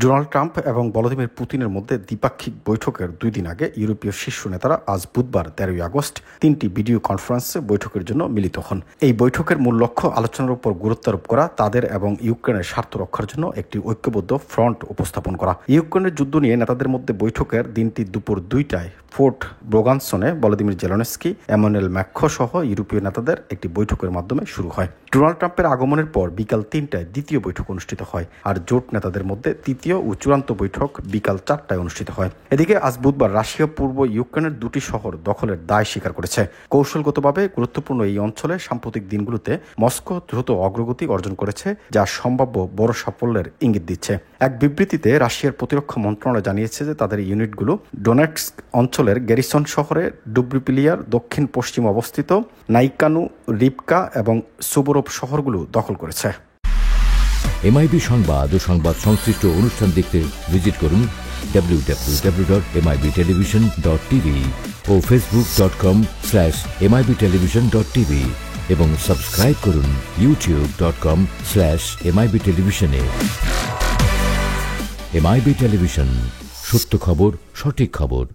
Donald Trump এবং Volodymyr পুতিনের মধ্যে দ্বিপাক্ষিক বৈঠকের 2 দিন আগে ইউরোপীয় শীর্ষ নেতারা আজ বুধবার 13 আগস্ট 3টি ভিডিও কনফারেন্সে বৈঠকের জন্য মিলিত হন। এই বৈঠকের মূল লক্ষ্য আলোচনার উপর গুরুত্বারোপ করা, তাদের এবং ইউক্রেনের স্বার্থ রক্ষার জন্য একটি ঐক্যবদ্ধ ফ্রন্ট উপস্থাপন করা। ইউক্রেনের যুদ্ধ নিয়ে নেতাদের মধ্যে বৈঠকের দিনটি দুপুর 2টায় ফোর্ট ব্রোগানসনে ভলোদিমির জেলেনস্কি, এমানুয়েল ম্যাক্রো সহ ইউরোপীয় নেতাদের একটি বৈঠকের মাধ্যমে শুরু হয়। ডোনাল্ড ট্রাম্পের আগমনের পর বিকাল 3টায় দ্বিতীয় বৈঠক অনুষ্ঠিত হয়, আর জোট নেতাদের মধ্যে তৃতীয় ও চূড়ান্ত বৈঠক বিকাল 4টায় অনুষ্ঠিত হয়। এদিকে আজ বুধবার রাশিয়া পূর্ব ইউক্রেনের 2টি শহর দখলের দায় স্বীকার করেছে। কৌশলগতভাবে গুরুত্বপূর্ণ এই অঞ্চলে সাম্প্রতিক দিনগুলোতে মস্কো দ্রুত অগ্রগতি অর্জন করেছে, যা সম্ভাব্য বড় সাফল্যের ইঙ্গিত দিচ্ছে। এক বিবৃতিতে রাশিয়ার প্রতিরক্ষা মন্ত্রণালয় জানিয়েছে যে তাদের ইউনিটগুলো ডোনেটস্ক অঞ্চলের গ্যারিসন শহরে, ডুব্রিপিলিয়ার দক্ষিণ পশ্চিম অবস্থিত নাইকানু, রিপকা এবং সুবোরভ শহরগুলো দখল করেছে। এমআইবি সংবাদ ও সংবাদ সংশ্লিষ্ট অনুষ্ঠান দেখতে ভিজিট করুন www.mibtelevision.tv ও facebook.com/mibtelevision.tv এবং সাবস্ক্রাইব করুন youtube.com/mibtelevision এ। এমআইবি টেলিভিশন, সত্য খবর, সঠিক খবর।